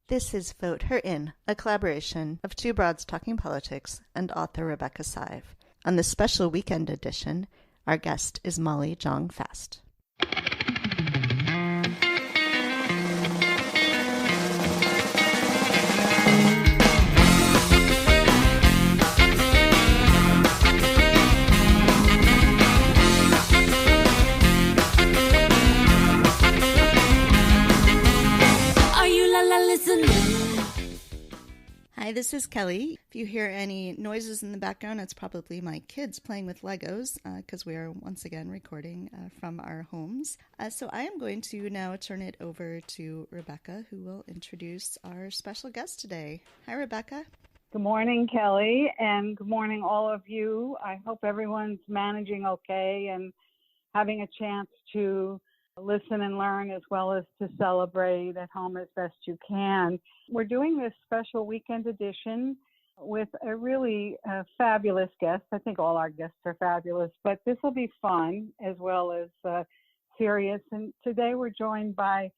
This is Vote Her In, a collaboration of Two Broads Talking Politics and author Rebecca Sive. On this special weekend edition, our guest is Molly Jong-Fast. Hi, this is Kelly. If you hear any noises in the background, it's probably my kids playing with Legos because we are once again recording from our homes. So I am going to now turn it over to Rebecca, who will introduce our special guest today. Hi, Rebecca. Good morning, Kelly, and good morning, all of you. I hope everyone's managing okay and having a chance to listen and learn as well as to celebrate at home as best you can. We're doing this special weekend edition with a really fabulous guest. I think all our guests are fabulous, but this will be fun as well as serious. And today we're joined by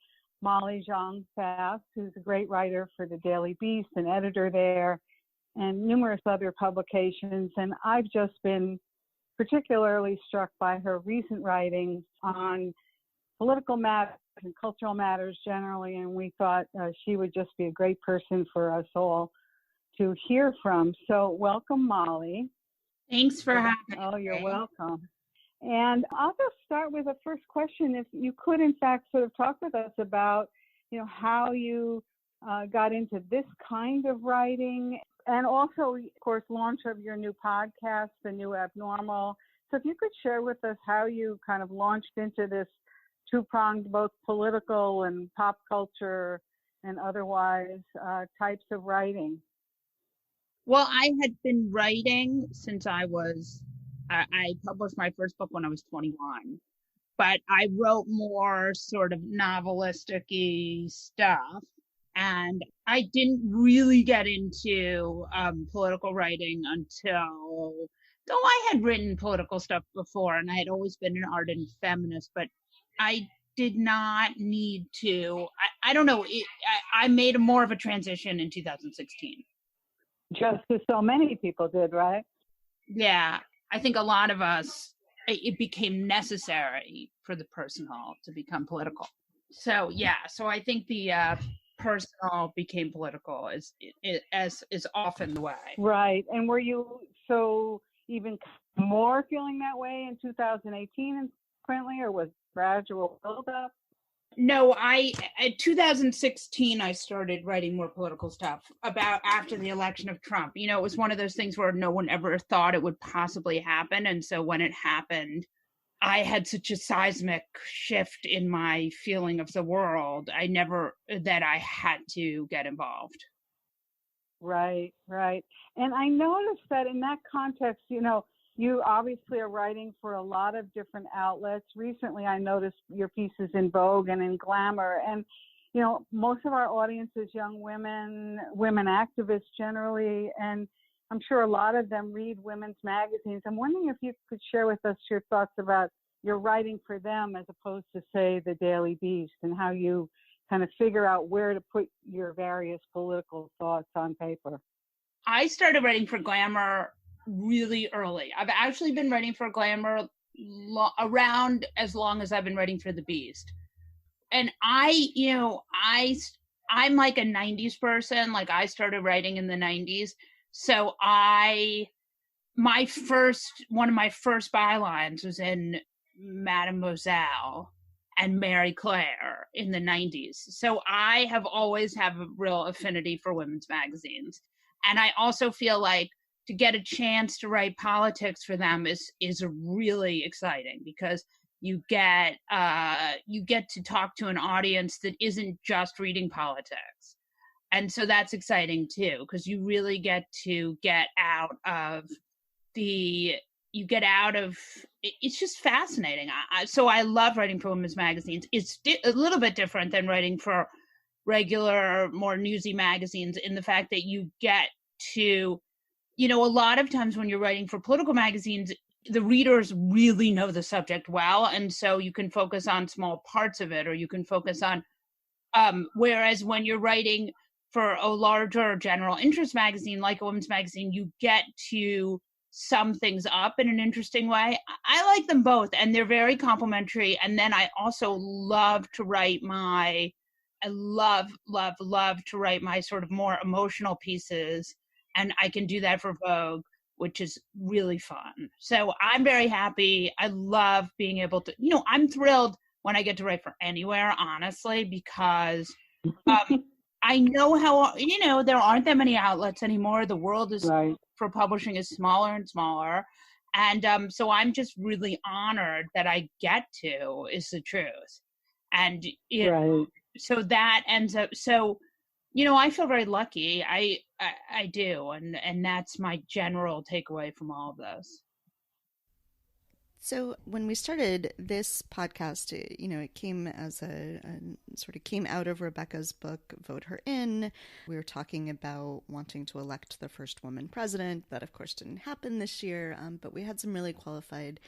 Molly Jong-Fast, who's a great writer for the Daily Beast, an editor there, and numerous other publications. And I've just been particularly struck by her recent writings on political matters and cultural matters generally, and we thought she would just be a great person for us all to hear from. So welcome, Molly. Thanks for having me. Oh, you're welcome. And I'll just start with a first question. If you could, in fact, sort of talk with us about, how you got into this kind of writing, and also, of course, launch of your new podcast, The New Abnormal. So if you could share with us how you kind of launched into this two-pronged, both political and pop culture and otherwise types of writing. Well, I had been writing since I published my first book when I was 21, but I wrote more sort of novelistic-y stuff, and I didn't really get into political writing though I had written political stuff before, and I had always been an ardent feminist, but I did not need to. I don't know. I made more of a transition in 2016. Just as so many people did, right? Yeah. I think a lot of us, it became necessary for the personal to become political. So, yeah. So I think the personal became political as is often the way. Right. And were you so even more feeling that way in 2018 and currently, or was gradual build-up? No, in 2016, I started writing more political stuff about after the election of Trump. It was one of those things where no one ever thought it would possibly happen. And so when it happened, I had such a seismic shift in my feeling of the world. That I had to get involved. Right. And I noticed that in that context, you obviously are writing for a lot of different outlets. Recently, I noticed your pieces in Vogue and in Glamour. And, most of our audience is young women activists generally, and I'm sure a lot of them read women's magazines. I'm wondering if you could share with us your thoughts about your writing for them as opposed to, say, the Daily Beast, and how you kind of figure out where to put your various political thoughts on paper. I started writing for Glamour really early. I've actually been writing for Glamour around as long as I've been writing for the Beast. And I'm like a 90s person. Like, I started writing in the 90s. So one of my first bylines was in Mademoiselle and Mary Claire in the 90s. So I have always have a real affinity for women's magazines. And I also feel like to get a chance to write politics for them is really exciting, because you get to talk to an audience that isn't just reading politics. And so that's exciting too, because you really get to get out of it's just fascinating. So I love writing for women's magazines. It's a little bit different than writing for regular, more newsy magazines in the fact that you get to, a lot of times when you're writing for political magazines, the readers really know the subject well. And so you can focus on small parts of it, or you can focus on, whereas when you're writing for a larger general interest magazine like a women's magazine, you get to sum things up in an interesting way. I like them both, and they're very complementary. And then I also love to write I love to write my sort of more emotional pieces, and I can do that for Vogue, which is really fun. So I'm very happy. I love being able to, I'm thrilled when I get to write for anywhere, honestly, because I know how, there aren't that many outlets anymore. The world is Right. for publishing is smaller and smaller. And so I'm just really honored that I get to, is the truth. And Right. so that ends up, so, I feel very lucky. I do. And that's my general takeaway from all of this. So when we started this podcast, it came as a sort of came out of Rebecca's book, Vote Her In. We were talking about wanting to elect the first woman president. That, of course, didn't happen this year, but we had some really qualified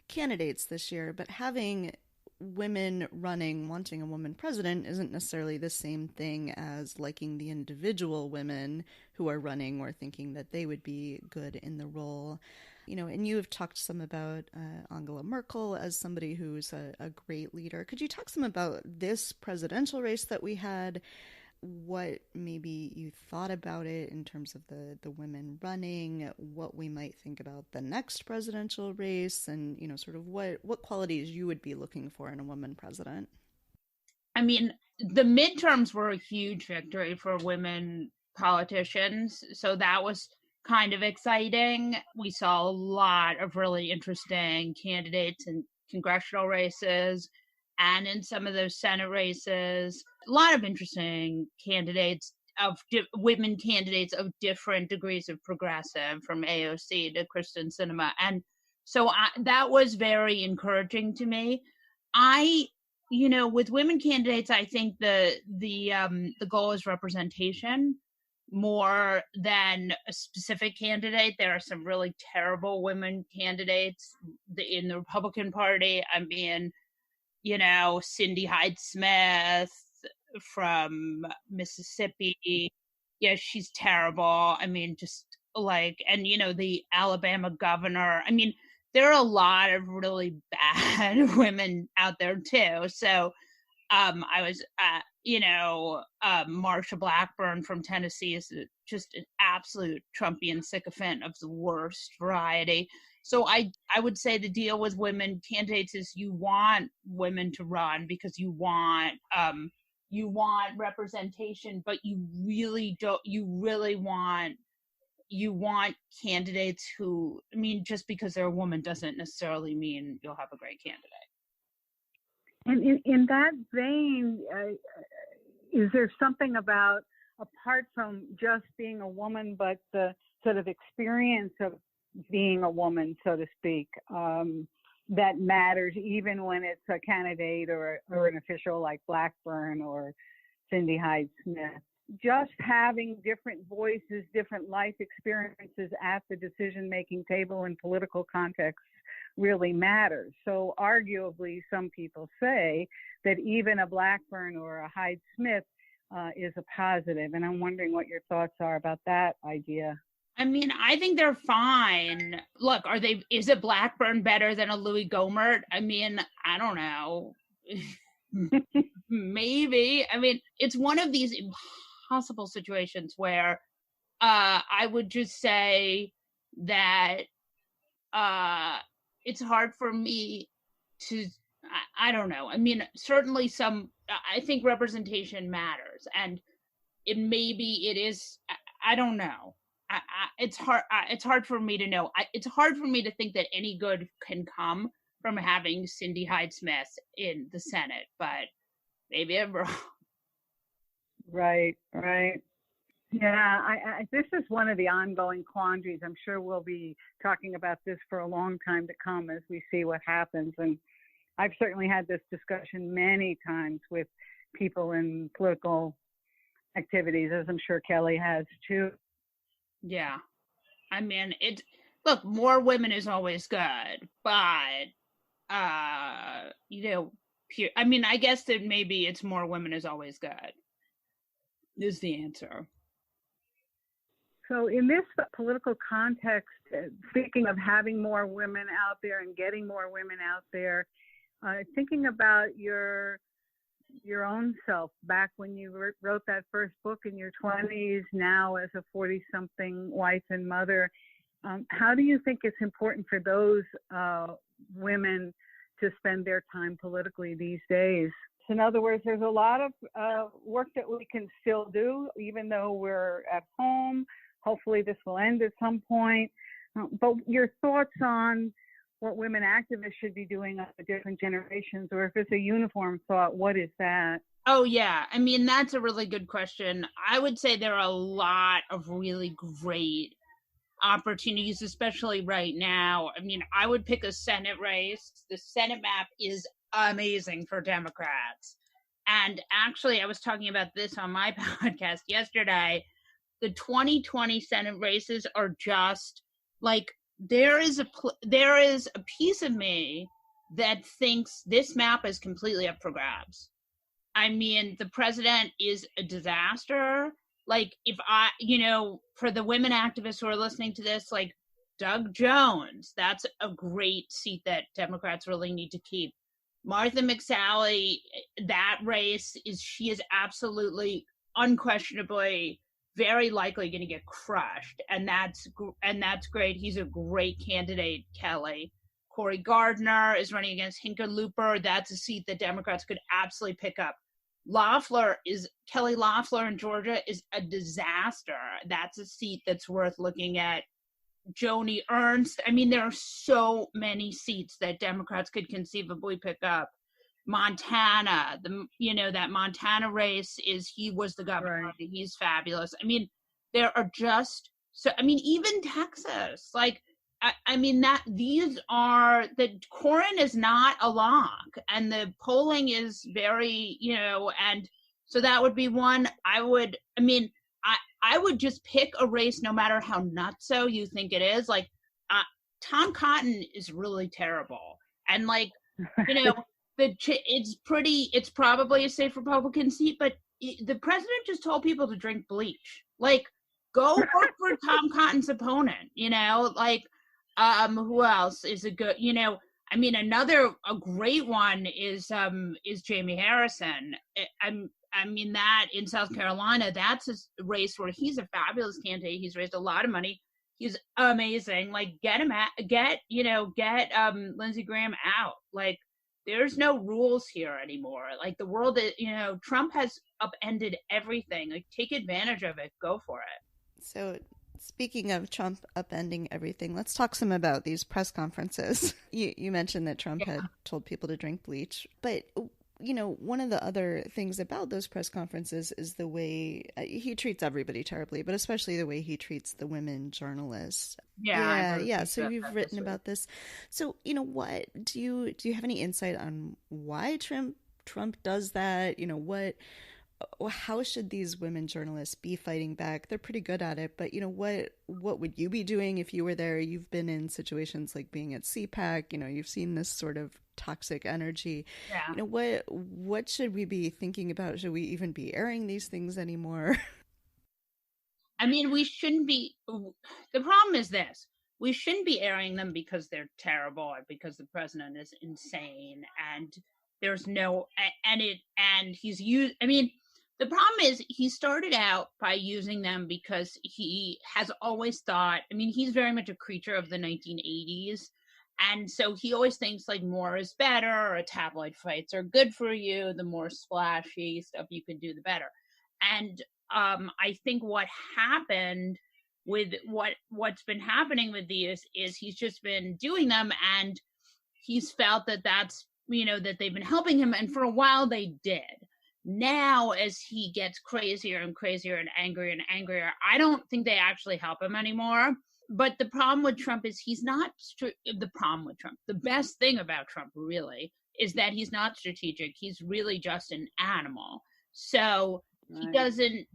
candidates this year. But having women running, wanting a woman president, isn't necessarily the same thing as liking the individual women who are running or thinking that they would be good in the role. And you have talked some about Angela Merkel as somebody who's a great leader. Could you talk some about this presidential race that we had? What maybe you thought about it in terms of the women running, what we might think about the next presidential race, and, sort of what qualities you would be looking for in a woman president? I mean, the midterms were a huge victory for women politicians. So that was kind of exciting. We saw a lot of really interesting candidates in congressional races and in some of those Senate races. A lot of interesting candidates women candidates of different degrees of progressive, from AOC to Kristen Sinema. And so that was very encouraging to me. With women candidates, I think the goal is representation more than a specific candidate. There are some really terrible women candidates in the Republican Party. I mean, Cindy Hyde-Smith from Mississippi. Yeah, she's terrible. I mean, just and the Alabama governor. I mean, there are a lot of really bad women out there too. So I was, Marsha Blackburn from Tennessee is just an absolute Trumpian sycophant of the worst variety. So I would say the deal with women candidates is you want women to run because you want representation, but you really want candidates who, I mean, just because they're a woman doesn't necessarily mean you'll have a great candidate. And in that vein, is there something about, apart from just being a woman, but the sort of experience of being a woman, so to speak, that matters even when it's a candidate or an official like Blackburn or Cindy Hyde-Smith? Just having different voices, different life experiences at the decision-making table in political contexts really matters. So arguably, some people say that even a Blackburn or a Hyde-Smith is a positive. And I'm wondering what your thoughts are about that idea. I mean, I think they're fine. Look, is it Blackburn better than a Louis Gohmert? I mean, I don't know. Maybe. I mean, it's one of these impossible situations where I would just say that it's hard for me to, I don't know. I mean, certainly I think representation matters, and maybe it is, I don't know. It's hard for me to know. It's hard for me to think that any good can come from having Cindy Hyde-Smith in the Senate, but maybe I'm wrong. Right. Yeah, this is one of the ongoing quandaries. I'm sure we'll be talking about this for a long time to come as we see what happens. And I've certainly had this discussion many times with people in political activities, as I'm sure Kelly has too. Yeah. I mean, look, more women is always good, but, I mean, I guess that maybe it's more women is always good. is the answer. So in this political context, speaking of having more women out there and getting more women out there, thinking about your own self back when you wrote that first book in your 20s, now as a 40-something wife and mother, how do you think it's important for those women to spend their time politically these days? In other words, there's a lot of work that we can still do, even though we're at home. Hopefully this will end at some point. But your thoughts on what women activists should be doing on the different generations, or if it's a uniform thought, what is that? Oh, yeah. I mean, that's a really good question. I would say there are a lot of really great opportunities, especially right now. I mean, I would pick a Senate race. The Senate map is amazing for Democrats. And actually, I was talking about this on my podcast yesterday. The 2020 Senate races are just like, there is a piece of me that thinks this map is completely up for grabs. I mean, the president is a disaster. Like, if for the women activists who are listening to this, like Doug Jones, that's a great seat that Democrats really need to keep. Martha McSally, that race she is absolutely, unquestionably, very likely going to get crushed, and that's great. He's a great candidate, Kelly. Cory Gardner is running against Hickenlooper. That's a seat that Democrats could absolutely pick up. Kelly Loeffler in Georgia is a disaster. That's a seat that's worth looking at. Joni Ernst. I mean, there are so many seats that Democrats could conceivably pick up. Montana, that Montana race he was the governor. Right. He's fabulous. I mean, there are just even Texas, like, I mean, that Corin is not a lock, and the polling is very, and so that would be one. I would just pick a race, no matter how nutso you think it is. Like, Tom Cotton is really terrible, and it's probably a safe Republican seat, but the president just told people to drink bleach. Like, go vote for Tom Cotton's opponent, who else is a good, a great one is Jamie Harrison. I mean, that in South Carolina, that's a race where he's a fabulous candidate. He's raised a lot of money. He's amazing. Like, get Lindsey Graham out. Like, there's no rules here anymore. Like, the world, Trump has upended everything. Like, take advantage of it. Go for it. So, speaking of Trump upending everything, let's talk some about these press conferences. You mentioned that Trump had told people to drink bleach, but one of the other things about those press conferences is the way he treats everybody terribly, but especially the way he treats the women journalists. Yeah. So you've written about this. So, what do you have any insight on why Trump does that? How should these women journalists be fighting back? They're pretty good at it, but what would you be doing if you were there? You've been in situations like being at CPAC, you've seen this sort of toxic energy. Yeah. What should we be thinking about? Should we even be airing these things anymore? I mean, we shouldn't be. The problem is this: we shouldn't be airing them because they're terrible, or because the president is insane, and there's no and he's used. I mean, the problem is he started out by using them because he has always thought. I mean, he's very much a creature of the 1980s. And so he always thinks like more is better, or tabloid fights are good for you. The more splashy stuff you can do, the better. And I think what happened with what's been happening with these is he's just been doing them, and he's felt that that's, that they've been helping him. And for a while they did. Now, as he gets crazier and crazier and angrier, I don't think they actually help him anymore. But the problem with Trump is the best thing about Trump really is that he's not strategic. He's really just an animal. So he doesn't,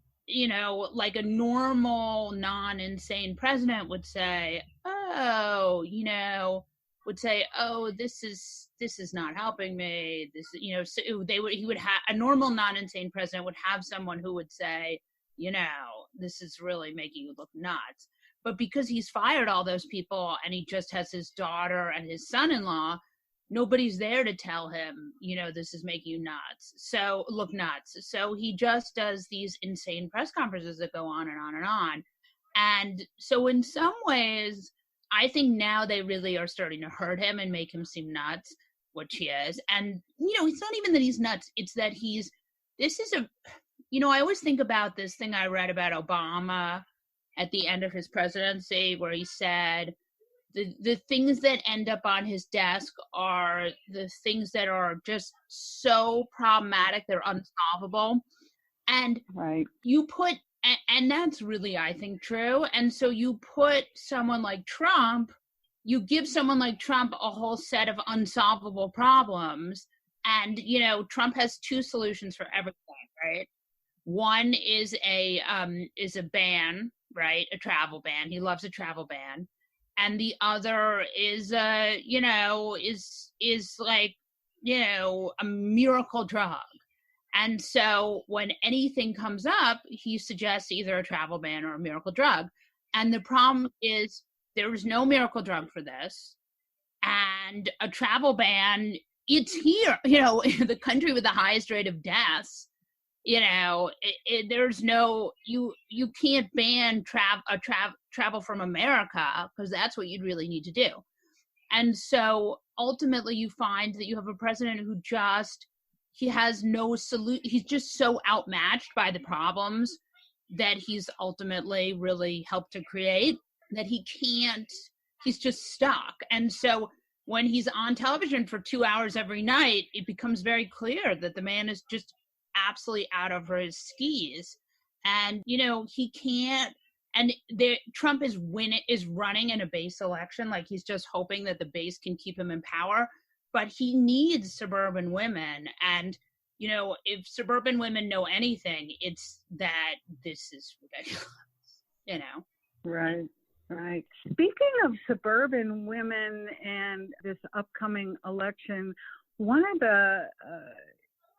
like a normal, non-insane president would say, oh, this is not helping me. This, so he would have a normal non-insane president would have someone who would say, this is really making you look nuts. But because he's fired all those people and he just has his daughter and his son-in-law, nobody's there to tell him, this is making you nuts. So look nuts. So he just does these insane press conferences that go on and on and on. And so in some ways, I think now they really are starting to hurt him and make him seem nuts, which he is. And, it's not even that he's nuts. It's that I always think about this thing I read about Obama at the end of his presidency, where he said, the things that end up on his desk are the things that are just so problematic, they're unsolvable. And right. And that's really, I think, true. And so you put someone like Trump, you give someone like Trump a whole set of unsolvable problems. And, Trump has two solutions for everything, right? One is a ban, right? A travel ban. He loves a travel ban. And the other is, is like, a miracle drug. And so when anything comes up, he suggests either a travel ban or a miracle drug. And the problem is there is no miracle drug for this. And a travel ban, it's here, the country with the highest rate of deaths. There's no, you can't ban travel from America, because that's what you'd really need to do. And so ultimately you find that you have a president who he has no solution. He's just so outmatched by the problems that he's ultimately really helped to create, that he's just stuck. And so when he's on television for 2 hours every night, it becomes very clear that the man is just absolutely out of his skis. And, he can't, and Trump is running in a base election. Like, he's just hoping that the base can keep him in power. But he needs suburban women. And, if suburban women know anything, it's that this is ridiculous, Right. Speaking of suburban women and this upcoming election, one of the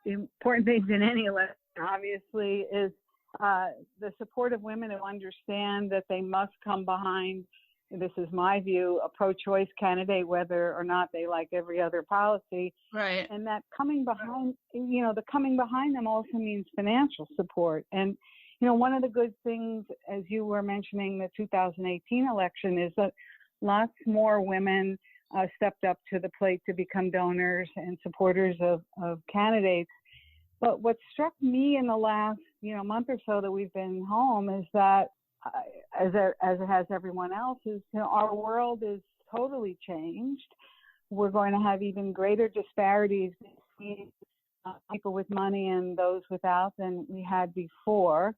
important things in any election, obviously, is the support of women who understand that they must come behind, this is my view, a pro-choice candidate, whether or not they like every other policy. Right. And that coming behind, the coming behind them also means financial support. And, one of the good things, as you were mentioning, the 2018 election, is that lots more women stepped up to the plate to become donors and supporters of candidates. But what struck me in the last, month or so that we've been home is that, as it has everyone else, is our world is totally changed. We're going to have even greater disparities between people with money and those without than we had before.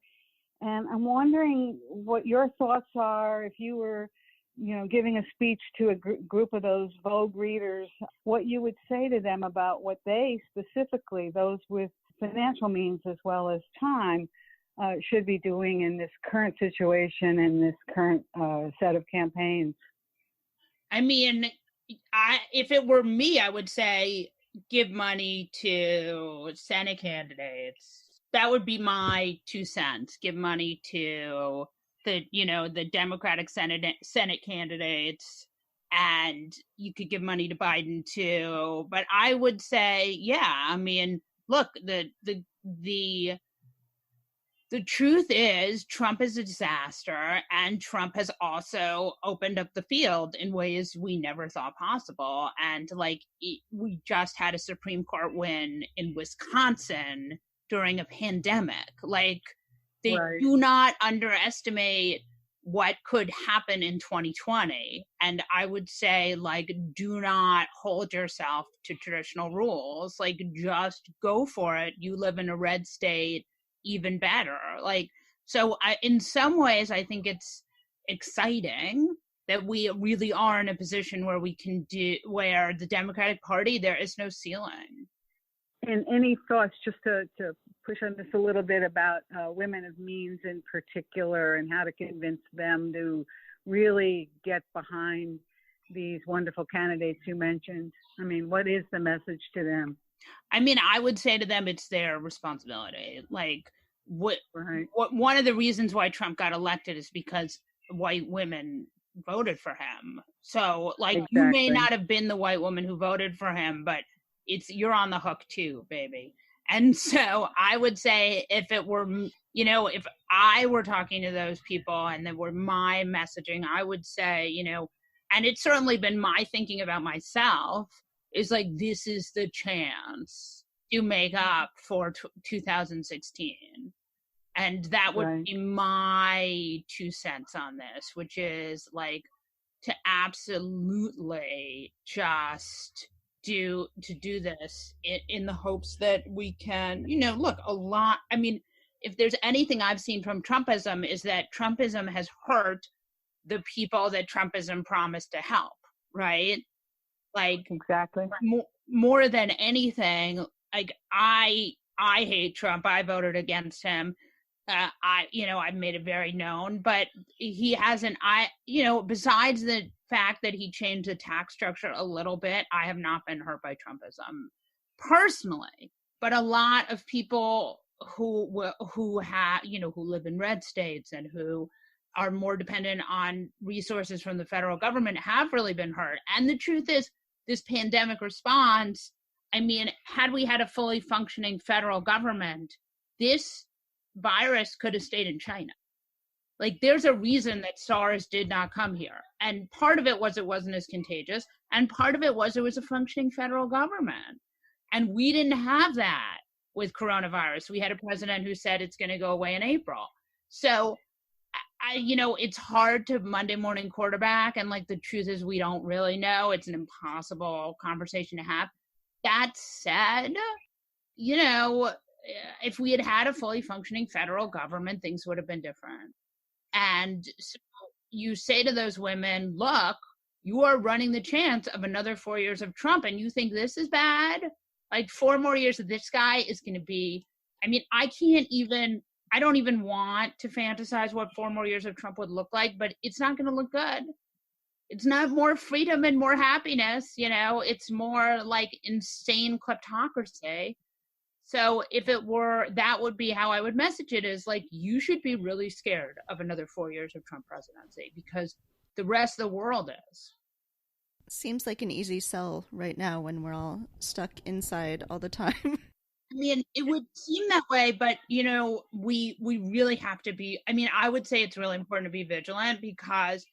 And I'm wondering what your thoughts are if you were, giving a speech to a group of those Vogue readers, what you would say to them about what they specifically, those with financial means as well as time, should be doing in this current situation and this current set of campaigns. I mean, if it were me, I would say give money to Senate candidates. That would be my 2 cents. Give money to the Democratic Senate candidates, and you could give money to Biden too. But I would say, look, the truth is Trump is a disaster, and Trump has also opened up the field in ways we never thought possible. And we just had a Supreme Court win in Wisconsin during a pandemic. They Right. do not underestimate what could happen in 2020. And I would say, do not hold yourself to traditional rules. Just go for it. You live in a red state, even better. In some ways, I think it's exciting that we really are in a position where where the Democratic Party, there is no ceiling. And any thoughts, just to push on this a little bit, about women of means in particular and how to convince them to really get behind these wonderful candidates you mentioned? I mean, what is the message to them? I mean, I would say to them, it's their responsibility. one of the reasons why Trump got elected is because white women voted for him. So like exactly. You may not have been the white woman who voted for him, but you're on the hook too, baby. And so I would say if it were, if I were talking to those people and they were my messaging, I would say, and it's certainly been my thinking about myself, is like, this is the chance to make up for 2016. And that would be my 2 cents on this, which is like to absolutely just do this in the hopes that we can, look, a lot. I mean, if there's anything I've seen from Trumpism is that Trumpism has hurt the people that Trumpism promised to help, right? Like exactly more than anything, like I hate Trump. I voted against him. I've made it very known, but he hasn't, besides the fact that he changed the tax structure a little bit, I have not been hurt by Trumpism personally, but a lot of people who live in red states and who are more dependent on resources from the federal government have really been hurt. And the truth is, this pandemic response, I mean, had we had a fully functioning federal government, this virus could have stayed in China. Like, there's a reason that SARS did not come here. And part of it was it wasn't as contagious. And part of it was a functioning federal government. And we didn't have that with coronavirus. We had a president who said it's going to go away in April. So, it's hard to Monday morning quarterback. And like, the truth is we don't really know. It's an impossible conversation to have. That said, if we had had a fully functioning federal government, things would have been different. And so you say to those women, look, you are running the chance of another 4 years of Trump, and you think this is bad? Like, 4 more years of this guy is going to be, I mean, I don't even want to fantasize what 4 more years of Trump would look like, but it's not going to look good. It's not more freedom and more happiness, it's more like insane kleptocracy. So if it were, that would be how I would message it, is like, you should be really scared of another 4 years of Trump presidency because the rest of the world is. Seems like an easy sell right now when we're all stuck inside all the time. I mean, it would seem that way, but, we really have to be, I mean, I would say it's really important to be vigilant because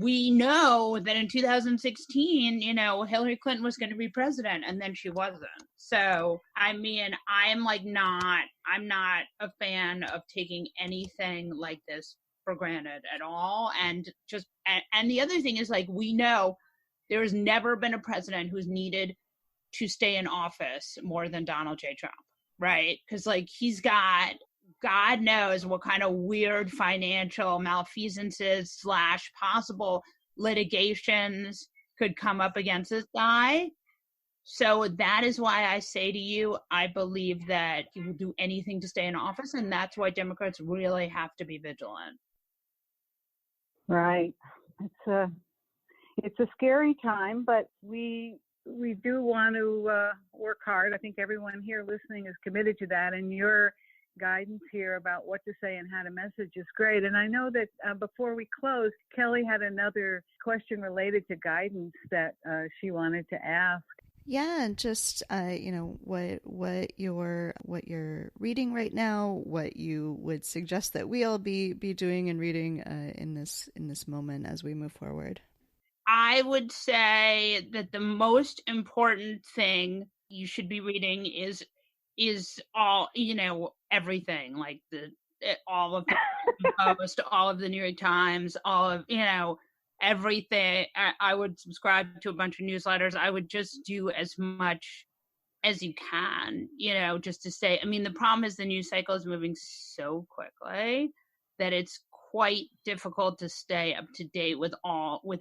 we know that in 2016, Hillary Clinton was going to be president and then she wasn't. So, I mean, I'm not a fan of taking anything like this for granted at all. And the other thing is, like, we know there has never been a president who's needed to stay in office more than Donald J. Trump, right? Because, like, he's got God knows what kind of weird financial malfeasances / possible litigations could come up against this guy. So that is why I say to you, I believe that he will do anything to stay in office, and that's why Democrats really have to be vigilant. Right. It's a scary time, but we do want to work hard. I think everyone here listening is committed to that, and your guidance here about what to say and how to message is great. And I know that before we close, Kelly had another question related to guidance that she wanted to ask. Yeah, just what you're reading right now, what you would suggest that we all be doing and reading in this moment as we move forward. I would say that the most important thing you should be reading is all, everything, like all of the Post, all of the New York Times, all of, everything. I would subscribe to a bunch of newsletters. I would just do as much as you can, just to stay. I mean, the problem is the news cycle is moving so quickly that it's quite difficult to stay up to date with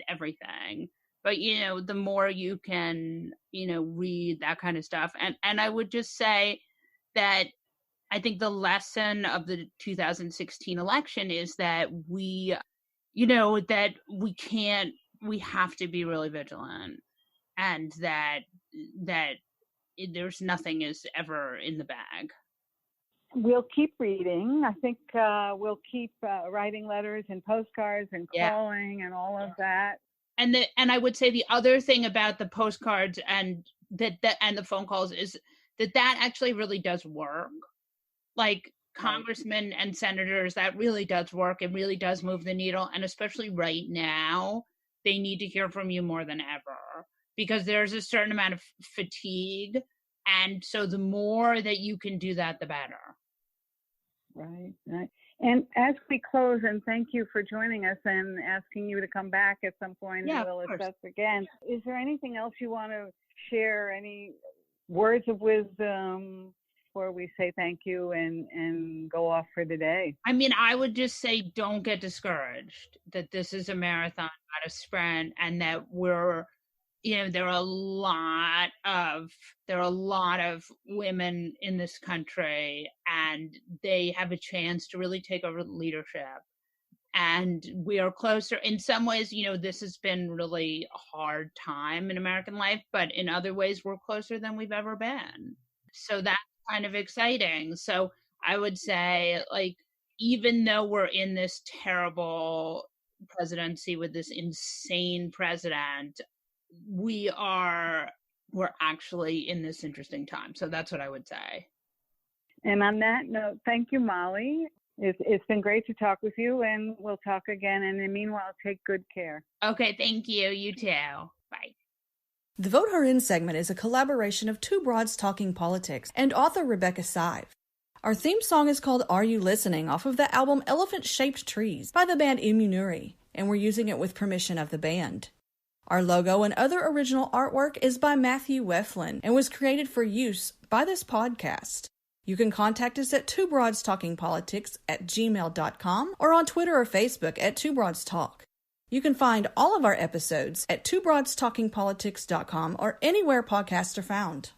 everything. But, the more you can, read that kind of stuff. And I would just say that I think the lesson of the 2016 election is that we have to be really vigilant, and that there's nothing is ever in the bag. we'll keep reading. I think we'll keep writing letters and postcards and calling and all of that. And I would say the other thing about the postcards and the phone calls is that actually really does work. Like congressmen and senators, that really does work. It really does move the needle. And especially right now, they need to hear from you more than ever because there's a certain amount of fatigue. And so the more that you can do that, the better. Right. And as we close, and thank you for joining us and asking you to come back at some point and we'll assess again. Is there anything else you want to share? Any words of wisdom before we say thank you and go off for the day? I mean, I would just say don't get discouraged, that this is a marathon, not a sprint, and that there are a lot of women in this country, and they have a chance to really take over leadership. And we are closer. In some ways, this has been really a hard time in American life, but in other ways, we're closer than we've ever been. So that's kind of exciting. So I would say, even though we're in this terrible presidency with this insane president, we're actually in this interesting time. So that's what I would say. And on that note, thank you, Molly. It's been great to talk with you, and we'll talk again. And in the meanwhile, take good care. Okay, thank you. You too. Bye. The Vote Her In segment is a collaboration of Two Broads Talking Politics and author Rebecca Sive. Our theme song is called Are You Listening, off of the album Elephant-Shaped Trees by the band Immunuri, and we're using it with permission of the band. Our logo and other original artwork is by Matthew Weflin and was created for use by this podcast. You can contact us at twobroadstalkingpolitics@gmail.com or on Twitter or Facebook at twobroadstalk. You can find all of our episodes at twobroadstalkingpolitics.com or anywhere podcasts are found.